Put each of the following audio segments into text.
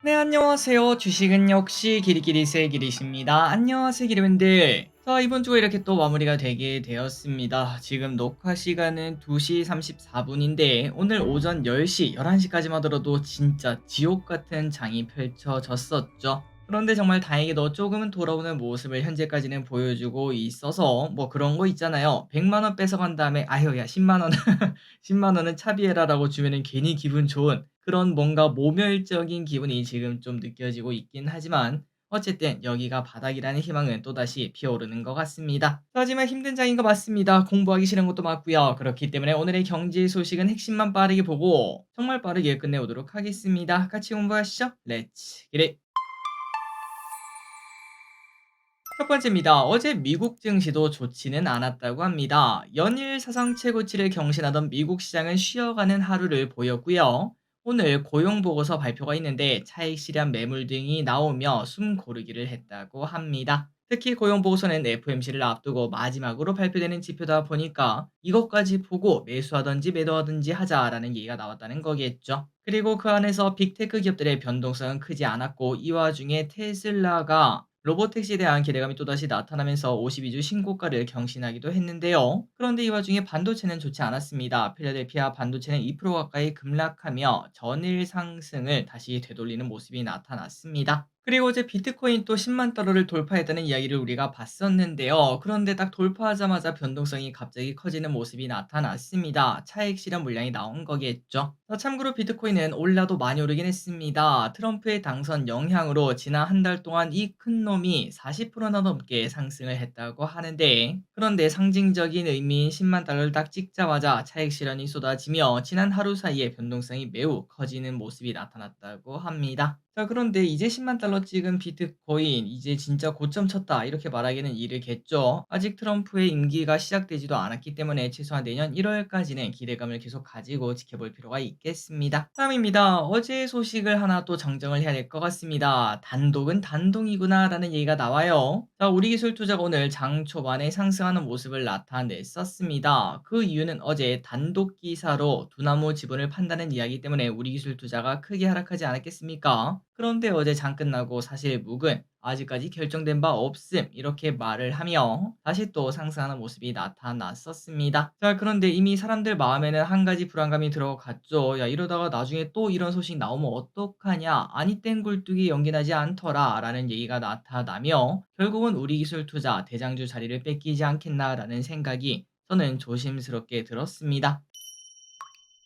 네, 안녕하세요. 주식은 역시 길이길이세 길이십니다. 안녕하세요, 기리분들. 자, 이번 주가 이렇게 또 마무리가 되게 되었습니다. 지금 녹화 시간은 2시 34분인데, 오늘 오전 10시, 11시까지만 들어도 진짜 지옥 같은 장이 펼쳐졌었죠. 그런데 정말 다행히도 조금은 돌아오는 모습을 현재까지는 보여주고 있어서, 뭐 그런 거 있잖아요. 100만원 뺏어간 다음에, 아유, 야, 10만원, 10만원은 차비해라라고 주면은 괜히 기분 좋은 그런 뭔가 모멸적인 기분이 지금 좀 느껴지고 있긴 하지만 어쨌든 여기가 바닥이라는 희망은 또다시 피어오르는 것 같습니다. 하지만 힘든 장인 거 맞습니다. 공부하기 싫은 것도 맞고요. 그렇기 때문에 오늘의 경제 소식은 핵심만 빠르게 보고 정말 빠르게 끝내오도록 하겠습니다. 같이 공부하시죠. 렛츠 기릿! 첫 번째입니다. 어제 미국 증시도 좋지는 않았다고 합니다. 연일 사상 최고치를 경신하던 미국 시장은 쉬어가는 하루를 보였고요. 오늘 고용보고서 발표가 있는데 차익 실현 매물 등이 나오며 숨 고르기를 했다고 합니다. 특히 고용보고서는 FOMC를 앞두고 마지막으로 발표되는 지표다 보니까 이것까지 보고 매수하든지 매도하든지 하자라는 얘기가 나왔다는 거겠죠. 그리고 그 안에서 빅테크 기업들의 변동성은 크지 않았고 이 와중에 테슬라가 로보택시에 대한 기대감이 또다시 나타나면서 52주 신고가를 경신하기도 했는데요. 그런데 이 와중에 반도체는 좋지 않았습니다. 필라델피아 반도체는 2% 가까이 급락하며 전일 상승을 다시 되돌리는 모습이 나타났습니다. 그리고 어제 비트코인 또 10만 달러를 돌파했다는 이야기를 우리가 봤었는데요. 그런데 딱 돌파하자마자 변동성이 갑자기 커지는 모습이 나타났습니다. 차익 실현 물량이 나온 거겠죠. 참고로 비트코인은 올라도 많이 오르긴 했습니다. 트럼프의 당선 영향으로 지난 한 달 동안 이 큰 놈이 40%나 넘게 상승을 했다고 하는데 그런데 상징적인 의미인 10만 달러를 딱 찍자마자 차익 실현이 쏟아지며 지난 하루 사이에 변동성이 매우 커지는 모습이 나타났다고 합니다. 자, 그런데 이제 10만 달러 찍은 비트코인 이제 진짜 고점 쳤다 이렇게 말하기는 이르겠죠. 아직 트럼프의 임기가 시작되지도 않았기 때문에 최소한 내년 1월까지는 기대감을 계속 가지고 지켜볼 필요가 있겠습니다. 다음입니다. 어제 소식을 하나 또 정정을 해야 될 것 같습니다. 단독은 단독이구나 라는 얘기가 나와요. 자, 우리기술투자가 오늘 장 초반에 상승하는 모습을 나타냈었습니다. 그 이유는 어제 단독 기사로 두나무 지분을 판다는 이야기 때문에 우리기술투자가 크게 하락하지 않았겠습니까? 그런데 어제 장 끝나고 사실 묵은 아직까지 결정된 바 없음 이렇게 말을 하며 다시 또 상승하는 모습이 나타났었습니다. 자, 그런데 이미 사람들 마음에는 한 가지 불안감이 들어갔죠. 야, 이러다가 나중에 또 이런 소식 나오면 어떡하냐, 아니 땐 굴뚝이 연기나지 않더라 라는 얘기가 나타나며 결국은 우리기술 투자 대장주 자리를 뺏기지 않겠나라는 생각이 저는 조심스럽게 들었습니다.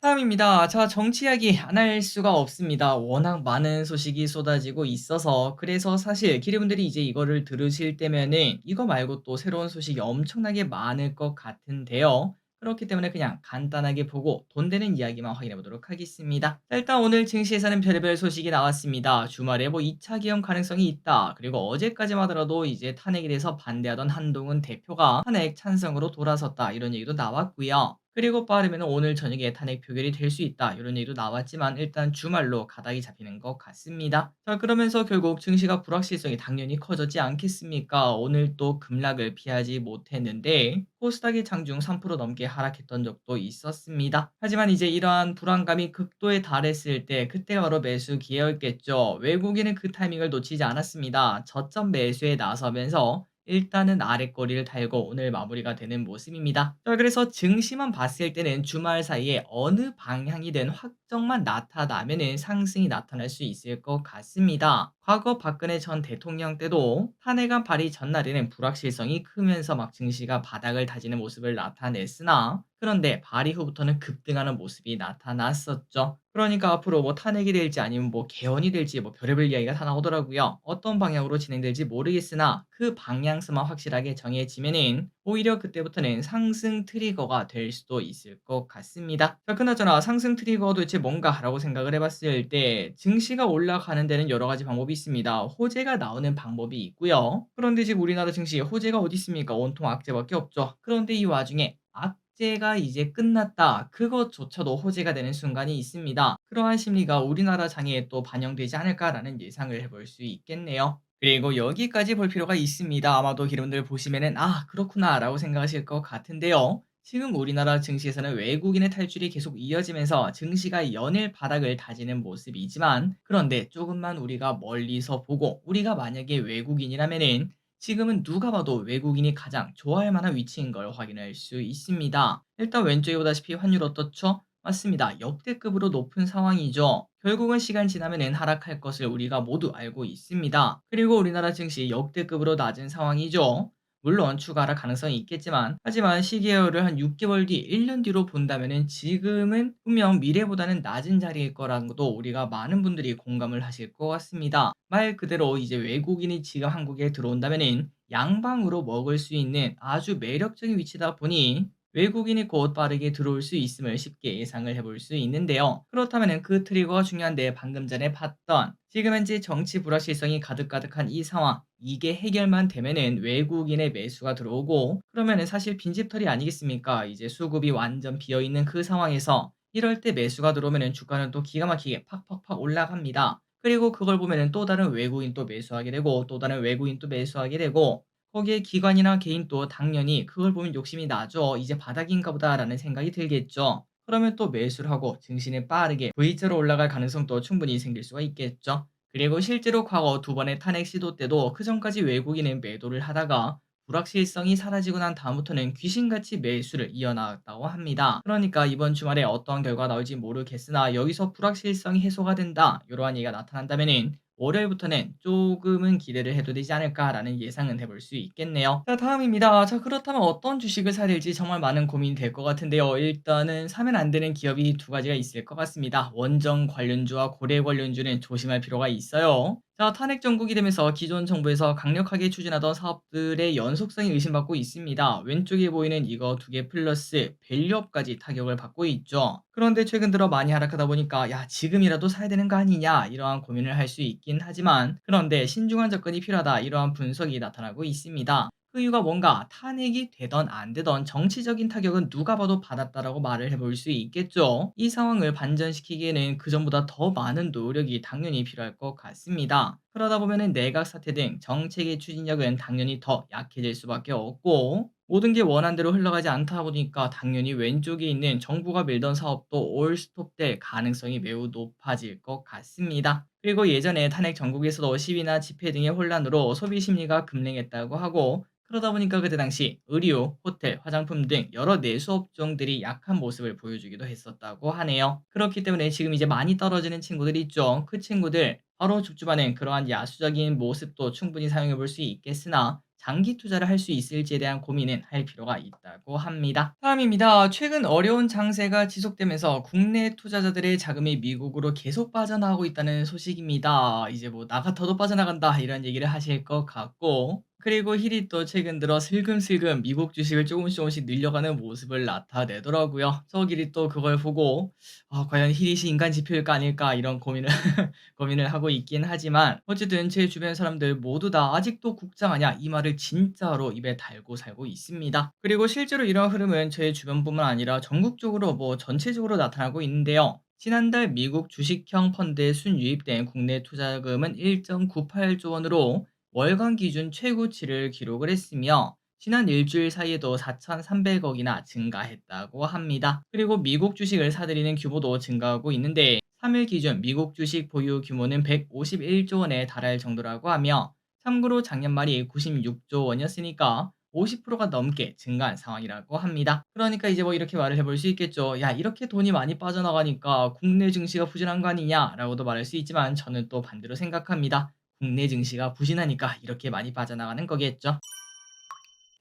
다음입니다. 자, 정치 이야기 안 할 수가 없습니다. 워낙 많은 소식이 쏟아지고 있어서 그래서 사실 기리분들이 이제 이거를 들으실 때면은 이거 말고 또 새로운 소식이 엄청나게 많을 것 같은데요. 그렇기 때문에 그냥 간단하게 보고 돈 되는 이야기만 확인해 보도록 하겠습니다. 자, 일단 오늘 증시에서는 별의별 소식이 나왔습니다. 주말에 뭐 2차 기형 가능성이 있다. 그리고 어제까지만 하더라도 이제 탄핵에 대해서 반대하던 한동훈 대표가 탄핵 찬성으로 돌아섰다. 이런 얘기도 나왔고요. 그리고 빠르면 오늘 저녁에 탄핵 표결이 될 수 있다. 이런 얘기도 나왔지만 일단 주말로 가닥이 잡히는 것 같습니다. 자, 그러면서 결국 증시가 불확실성이 당연히 커졌지 않겠습니까? 오늘 또 급락을 피하지 못했는데 코스닥이 장중 3% 넘게 하락했던 적도 있었습니다. 하지만 이제 이러한 불안감이 극도에 달했을 때 그때가 바로 매수 기회였겠죠. 외국인은 그 타이밍을 놓치지 않았습니다. 저점 매수에 나서면서 일단은 아랫꼬리를 달고 오늘 마무리가 되는 모습입니다. 자, 그래서 증시만 봤을 때는 주말 사이에 어느 방향이든 확정만 나타나면은 상승이 나타날 수 있을 것 같습니다. 과거 박근혜 전 대통령 때도 탄핵안 발의 전날에는 불확실성이 크면서 막 증시가 바닥을 다지는 모습을 나타냈으나 그런데 발의 후부터는 급등하는 모습이 나타났었죠. 그러니까 앞으로 뭐 탄핵이 될지 아니면 뭐 개헌이 될지 뭐 별의별 이야기가 다 나오더라고요. 어떤 방향으로 진행될지 모르겠으나 그 방향성만 확실하게 정해지면은 오히려 그때부터는 상승 트리거가 될 수도 있을 것 같습니다. 자, 그나저나 상승 트리거가 도대체 뭔가라고 생각을 해봤을 때 증시가 올라가는 데는 여러 가지 방법이 있습니다. 호재가 나오는 방법이 있고요. 그런데 지금 우리나라 증시에 호재가 어디 있습니까? 온통 악재밖에 없죠. 그런데 이 와중에 악재가 이제 끝났다. 그것조차도 호재가 되는 순간이 있습니다. 그러한 심리가 우리나라 장에 또 반영되지 않을까라는 예상을 해볼 수 있겠네요. 그리고 여기까지 볼 필요가 있습니다. 아마도 여러분들 보시면은 '아 그렇구나.'라고 생각하실 것 같은데요. 지금 우리나라 증시에서는 외국인의 탈출이 계속 이어지면서 증시가 연일 바닥을 다지는 모습이지만, 그런데 조금만 우리가 멀리서 보고 우리가 만약에 외국인이라면은 지금은 누가 봐도 외국인이 가장 좋아할 만한 위치인 걸 확인할 수 있습니다. 일단 왼쪽에 보다시피 환율 어떻죠? 맞습니다. 역대급으로 높은 상황이죠. 결국은 시간 지나면은 하락할 것을 우리가 모두 알고 있습니다. 그리고 우리나라 증시 역대급으로 낮은 상황이죠. 물론 추가 하락 가능성이 있겠지만, 하지만 시계열을 한 6개월 뒤, 1년 뒤로 본다면은 지금은 분명 미래보다는 낮은 자리일 거라고도 우리가 많은 분들이 공감을 하실 것 같습니다. 말 그대로 이제 외국인이 지금 한국에 들어온다면은 양방으로 먹을 수 있는 아주 매력적인 위치다 보니 외국인이 곧 빠르게 들어올 수 있음을 쉽게 예상을 해볼 수 있는데요. 그렇다면 그 트리거가 중요한데, 방금 전에 봤던 지금 현재 정치 불확실성이 가득가득한 이 상황, 이게 해결만 되면은 외국인의 매수가 들어오고, 그러면은 사실 빈집털이 아니겠습니까? 이제 수급이 완전 비어 있는 그 상황에서 이럴 때 매수가 들어오면은 주가는 또 기가 막히게 팍팍팍 올라갑니다. 그리고 그걸 보면은 또 다른 외국인 또 매수하게 되고, 또 다른 외국인 또 매수하게 되고, 거기에 기관이나 개인도 당연히 그걸 보면 욕심이 나죠. '이제 바닥인가 보다.'라는 생각이 들겠죠. 그러면 또 매수를 하고 증시는 빠르게 V자로 올라갈 가능성도 충분히 생길 수가 있겠죠. 그리고 실제로 과거 두 번의 탄핵 시도 때도 그전까지 외국인은 매도를 하다가 불확실성이 사라지고 난 다음부터는 귀신같이 매수를 이어나갔다고 합니다. 그러니까 이번 주말에 어떤 결과가 나올지 모르겠으나, 여기서 불확실성이 해소가 된다, 이러한 얘기가 나타난다면은 월요일부터는 조금은 기대를 해도 되지 않을까라는 예상은 해볼 수 있겠네요. 자, 다음입니다. 자, 그렇다면 어떤 주식을 사야 될지 정말 많은 고민이 될 것 같은데요. 일단은 사면 안 되는 기업이 두 가지가 있을 것 같습니다. 원전 관련주와 고래 관련주는 조심할 필요가 있어요. 자, 탄핵 정국이 되면서 기존 정부에서 강력하게 추진하던 사업들의 연속성이 의심받고 있습니다. 왼쪽에 보이는 이거 두 개 플러스 밸류업까지 타격을 받고 있죠. 그런데 최근 들어 많이 하락하다 보니까 야, 지금이라도 사야 되는 거 아니냐, 이러한 고민을 할 수 있긴 하지만, 그런데 신중한 접근이 필요하다, 이러한 분석이 나타나고 있습니다. 그 이유가 뭔가, 탄핵이 되던 안 되던 정치적인 타격은 누가 봐도 받았다라고 말을 해볼 수 있겠죠. 이 상황을 반전시키기에는 그전보다 더 많은 노력이 당연히 필요할 것 같습니다. 그러다 보면은 내각 사태 등 정책의 추진력은 당연히 더 약해질 수밖에 없고, 모든 게 원한대로 흘러가지 않다 보니까 당연히 왼쪽에 있는 정부가 밀던 사업도 올 스톱될 가능성이 매우 높아질 것 같습니다. 그리고 예전에 탄핵 전국에서도 시위나 집회 등의 혼란으로 소비 심리가 급등했다고 하고, 그러다 보니까 그때 당시 의류, 호텔, 화장품 등 여러 내수 업종들이 약한 모습을 보여주기도 했었다고 하네요. 그렇기 때문에 지금 이제 많이 떨어지는 친구들이 있죠. 그 친구들 바로 줍줍하는 그러한 야수적인 모습도 충분히 사용해 볼 수 있겠으나, 장기 투자를 할 수 있을지에 대한 고민은 할 필요가 있다고 합니다. 다음입니다. 최근 어려운 장세가 지속되면서 국내 투자자들의 자금이 미국으로 계속 빠져나오고 있다는 소식입니다. 이제 뭐 나 같아도 빠져나간다, 이런 얘기를 하실 것 같고, 그리고 힐이 또 최근 들어 슬금슬금 미국 주식을 조금씩 조금씩 늘려가는 모습을 나타내더라고요. 저 길이 또 그걸 보고 과연 힐이 인간 지표일까 아닐까, 이런 고민을 고민을 하고 있긴 하지만, 어쨌든 제 주변 사람들 모두 다 아직도 국장하냐, 이 말을 진짜로 입에 달고 살고 있습니다. 그리고 실제로 이런 흐름은 제 주변뿐만 아니라 전국적으로 뭐 전체적으로 나타나고 있는데요. 지난달 미국 주식형 펀드에 순유입된 국내 투자금은 1.98조 원으로 월간 기준 최고치를 기록을 했으며, 지난 일주일 사이에도 4,300억이나 증가했다고 합니다. 그리고 미국 주식을 사들이는 규모도 증가하고 있는데, 3일 기준 미국 주식 보유 규모는 151조 원에 달할 정도라고 하며, 참고로 작년 말이 96조 원이었으니까 50%가 넘게 증가한 상황이라고 합니다. 그러니까 이제 뭐 이렇게 말을 해볼 수 있겠죠. 야, 이렇게 돈이 많이 빠져나가니까 국내 증시가 부진한 거 아니냐라고도 말할 수 있지만, 저는 또 반대로 생각합니다. 국내 증시가 부진하니까 이렇게 많이 빠져나가는 거겠죠.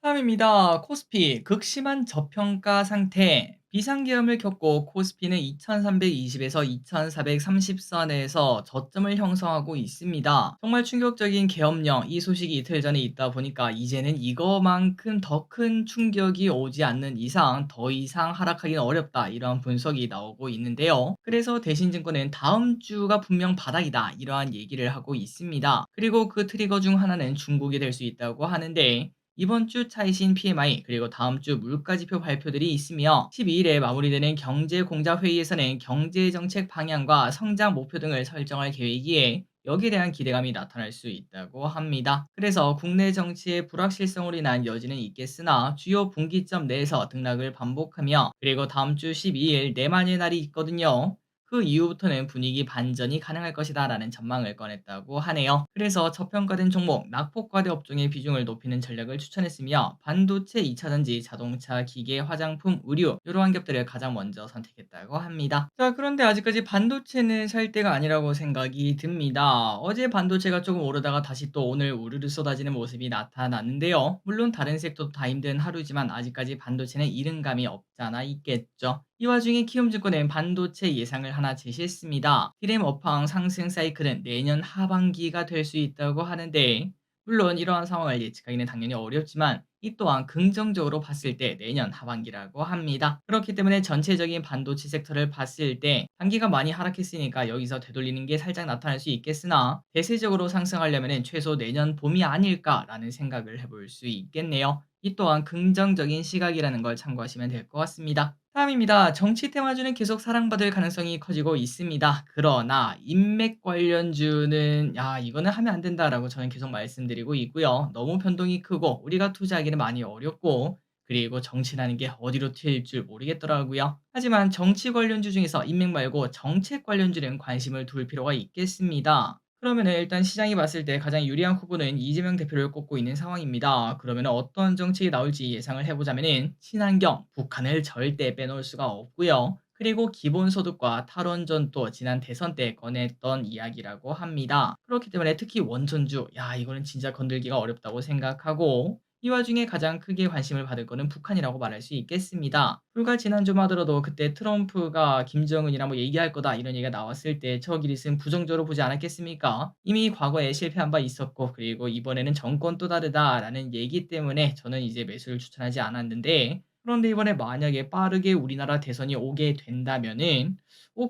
다음입니다. 코스피 극심한 저평가 상태. 비상계엄을 겪고 코스피는 2320에서 2430선에서 저점을 형성하고 있습니다. 정말 충격적인 계엄령, 이 소식이 이틀 전에 있다 보니까 이제는 이거만큼 더 큰 충격이 오지 않는 이상 더 이상 하락하기는 어렵다, 이러한 분석이 나오고 있는데요. 그래서 대신증권은 다음 주가 분명 바닥이다, 이러한 얘기를 하고 있습니다. 그리고 그 트리거 중 하나는 중국이 될 수 있다고 하는데, 이번 주 차이신 PMI 그리고 다음 주 물가지표 발표들이 있으며, 12일에 마무리되는 경제공자회의에서는 경제정책 방향과 성장 목표 등을 설정할 계획이에, 여기에 대한 기대감이 나타날 수 있다고 합니다. 그래서 국내 정치의 불확실성으로 인한 여지는 있겠으나 주요 분기점 내에서 등락을 반복하며 그리고 다음 주 12일 내만의 날이 있거든요. 그 이후부터는 분위기 반전이 가능할 것이다라는 전망을 꺼냈다고 하네요. 그래서 저평가된 종목, 낙폭과대 업종의 비중을 높이는 전략을 추천했으며 반도체, 2차전지, 자동차, 기계, 화장품, 의류 이러한 겹들을 가장 먼저 선택했다고 합니다. 자, 그런데 아직까지 반도체는 살 때가 아니라고 생각이 듭니다. 어제 반도체가 조금 오르다가 다시 또 오늘 우르르 쏟아지는 모습이 나타났는데요. 물론 다른 섹터도 다 힘든 하루지만 아직까지 반도체는 이른 감이 없잖아 있겠죠. 이 와중에 키움증권은 반도체 예상을 하나 제시했습니다. 디램 업황 상승 사이클은 내년 하반기가 될 수 있다고 하는데 물론 이러한 상황을 예측하기는 당연히 어렵지만 이 또한 긍정적으로 봤을 때 내년 하반기라고 합니다. 그렇기 때문에 전체적인 반도체 섹터를 봤을 때 단기가 많이 하락했으니까 여기서 되돌리는 게 살짝 나타날 수 있겠으나 대세적으로 상승하려면 최소 내년 봄이 아닐까라는 생각을 해볼 수 있겠네요. 이 또한 긍정적인 시각이라는 걸 참고하시면 될 것 같습니다. 다음입니다. 정치 테마주는 계속 사랑받을 가능성이 커지고 있습니다. 그러나 인맥 관련주는 이거는 하면 안 된다라고 저는 계속 말씀드리고 있고요. 너무 변동이 크고 우리가 투자하기는 많이 어렵고 그리고 정치라는 게 어디로 튈 줄 모르겠더라고요. 하지만 정치 관련주 중에서 인맥 말고 정책 관련주는 관심을 둘 필요가 있겠습니다. 그러면은 일단 시장이 봤을 때 가장 유리한 후보는 이재명 대표를 꼽고 있는 상황입니다. 그러면 어떤 정책이 나올지 예상을 해보자면은 친환경, 북한을 절대 빼놓을 수가 없고요. 그리고 기본소득과 탈원전도 지난 대선 때 꺼냈던 이야기라고 합니다. 그렇기 때문에 특히 원전주, 이거는 진짜 건들기가 어렵다고 생각하고 이 와중에 가장 크게 관심을 받을 거는 북한이라고 말할 수 있겠습니다. 불과 지난주만 하더라도 그때 트럼프가 김정은이랑 뭐 얘기할 거다 이런 얘기가 나왔을 때 저 기릿은 부정적으로 보지 않았겠습니까? 이미 과거에 실패한 바 있었고 그리고 이번에는 정권 또 다르다라는 얘기 때문에 저는 이제 매수를 추천하지 않았는데 그런데 이번에 만약에 빠르게 우리나라 대선이 오게 된다면은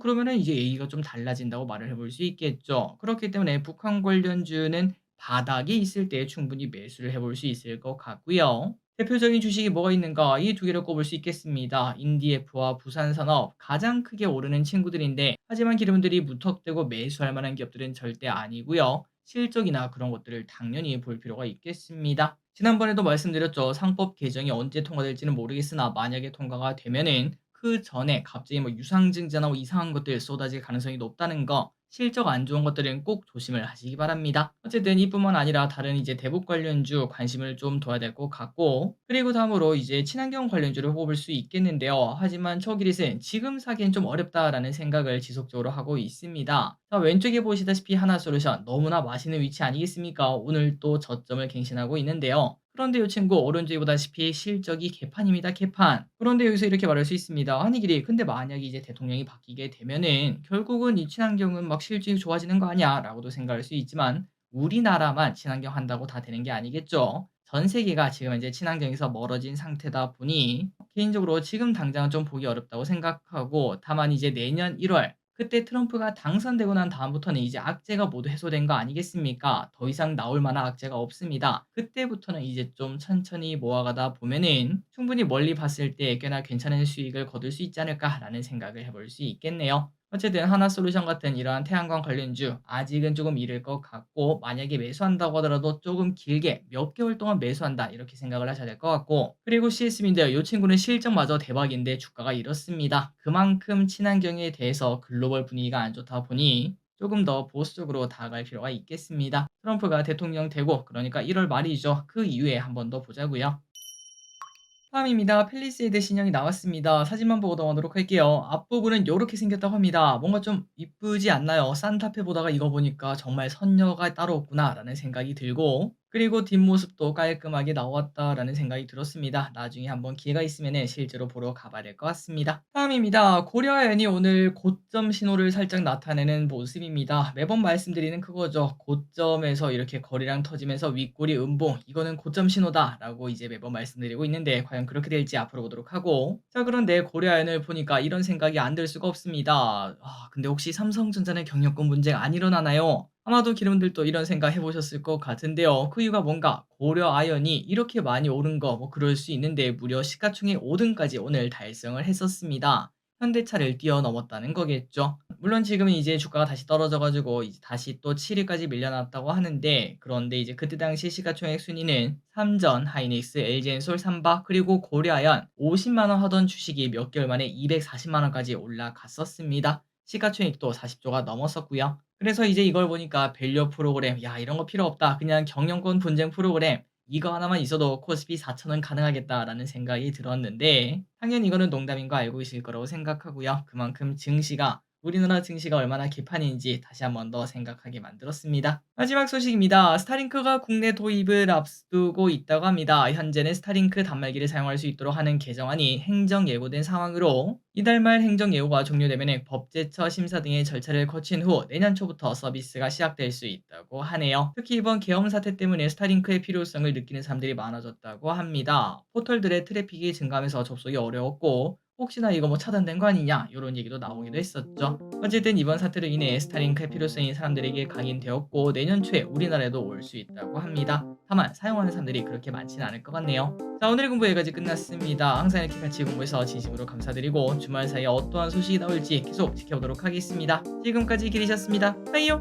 그러면은 이제 얘기가 좀 달라진다고 말을 해볼 수 있겠죠. 그렇기 때문에 북한 관련주는 바닥이 있을 때 충분히 매수를 해볼 수 있을 것 같고요. 대표적인 주식이 뭐가 있는가? 이 두 개를 꼽을 수 있겠습니다. 인디에프와 부산산업 가장 크게 오르는 친구들인데 하지만 기름들이 무턱대고 매수할 만한 기업들은 절대 아니고요. 실적이나 그런 것들을 당연히 볼 필요가 있겠습니다. 지난번에도 말씀드렸죠. 상법 개정이 언제 통과될지는 모르겠으나 만약에 통과가 되면은 그 전에 갑자기 뭐 유상증자나 뭐 이상한 것들 쏟아질 가능성이 높다는 거 실적 안 좋은 것들은 꼭 조심을 하시기 바랍니다. 어쨌든 이뿐만 아니라 다른 이제 대북 관련주 관심을 좀 둬야 될 것 같고 그리고 다음으로 이제 친환경 관련주를 뽑을 수 있겠는데요. 하지만 초기릿은 지금 사기엔 좀 어렵다라는 생각을 지속적으로 하고 있습니다. 자, 왼쪽에 보시다시피 하나솔루션 너무나 맛있는 위치 아니겠습니까? 오늘 또 저점을 갱신하고 있는데요. 그런데 이 친구 오른쪽에 보다시피 실적이 개판입니다. 개판. 그런데 여기서 이렇게 말할 수 있습니다. 아니 길이 근데 만약에 이제 대통령이 바뀌게 되면은 결국은 이 친환경은 막 실적이 좋아지는 거 아니야? 라고도 생각할 수 있지만 우리나라만 친환경 한다고 다 되는 게 아니겠죠. 전 세계가 지금 이제 친환경에서 멀어진 상태다 보니 개인적으로 지금 당장은 좀 보기 어렵다고 생각하고 다만 이제 내년 1월 그때 트럼프가 당선되고 난 다음부터는 이제 악재가 모두 해소된 거 아니겠습니까? 더 이상 나올 만한 악재가 없습니다. 그때부터는 이제 좀 천천히 모아가다 보면은 충분히 멀리 봤을 때 꽤나 괜찮은 수익을 거둘 수 있지 않을까라는 생각을 해볼 수 있겠네요. 어쨌든 하나솔루션 같은 이러한 태양광 관련주 아직은 조금 이를 것 같고 만약에 매수한다고 하더라도 조금 길게 몇 개월 동안 매수한다 이렇게 생각을 하셔야 될 것 같고 그리고 CS민데요. 이 친구는 실적마저 대박인데 주가가 이렇습니다. 그만큼 친환경에 대해서 글로벌 분위기가 안 좋다 보니 조금 더 보수적으로 다가갈 필요가 있겠습니다. 트럼프가 대통령 되고 그러니까 1월 말이죠. 그 이후에 한 번 더 보자고요. 다음입니다. 팰리세이드 신형이 나왔습니다. 사진만 보고 넘어가도록 할게요. 앞부분은 요렇게 생겼다고 합니다. 뭔가 좀 이쁘지 않나요? 산타페 보다가 이거 보니까 정말 선녀가 따로 없구나라는 생각이 들고 그리고 뒷모습도 깔끔하게 나왔다라는 생각이 들었습니다. 나중에 한번 기회가 있으면 실제로 보러 가봐야 될 것 같습니다. 다음입니다. 고려아연이 오늘 고점 신호를 살짝 나타내는 모습입니다. 매번 말씀드리는 그거죠. 고점에서 이렇게 거래량 터지면서 윗골이 음봉 이거는 고점 신호다라고 이제 매번 말씀드리고 있는데 과연 그렇게 될지 앞으로 보도록 하고 자 그런데 고려아연을 보니까 이런 생각이 안 들 수가 없습니다. 근데 혹시 삼성전자는 경영권 문제가 안 일어나나요? 아마도 기름들도 이런 생각 해보셨을 것 같은데요. 그 이유가 뭔가 고려아연이 이렇게 많이 오른 거 뭐 그럴 수 있는데 무려 시가총액 5등까지 오늘 달성을 했었습니다. 현대차를 뛰어넘었다는 거겠죠. 물론 지금은 이제 주가가 다시 떨어져 가지고 이제 다시 또 7 위까지 밀려났다고 하는데, 그런데 이제 그때 당시 시가총액 순위는 삼전, 하이닉스, LG엔솔, 삼바 그리고 고려아연 50만 원 하던 주식이 몇 개월 만에 240만 원까지 올라갔었습니다. 시가총액도 40조가 넘었었고요. 그래서 이제 이걸 보니까 밸류 프로그램, 야 이런 거 필요 없다. 그냥 경영권 분쟁 프로그램 이거 하나만 있어도 코스피 4,000원 가능하겠다라는 생각이 들었는데, 당연히 이거는 농담인 거 알고 계실 거라고 생각하고요. 그만큼 증시가 우리나라 증시가 얼마나 개판인지 다시 한 번 더 생각하게 만들었습니다. 마지막 소식입니다. 스타링크가 국내 도입을 앞두고 있다고 합니다. 현재는 스타링크 단말기를 사용할 수 있도록 하는 개정안이 행정 예고된 상황으로, 이달 말 행정 예고가 종료되면 법제처 심사 등의 절차를 거친 후 내년 초부터 서비스가 시작될 수 있다고 하네요. 특히 이번 계엄 사태 때문에 스타링크의 필요성을 느끼는 사람들이 많아졌다고 합니다. 포털들의 트래픽이 증가하면서 접속이 어려웠고, 혹시나 이거 뭐 차단된 거 아니냐 이런 얘기도 나오기도 했었죠. 어쨌든 이번 사태로 인해 스타링크의 필요성이 사람들에게 각인되었고, 내년 초에 우리나라에도 올 수 있다고 합니다. 다만 사용하는 사람들이 그렇게 많지는 않을 것 같네요. 자, 오늘의 공부 여기까지 끝났습니다. 항상 이렇게 같이 공부해서 진심으로 감사드리고, 주말 사이에 어떠한 소식이 나올지 계속 지켜보도록 하겠습니다. 지금까지 길이셨습니다. 빠이요.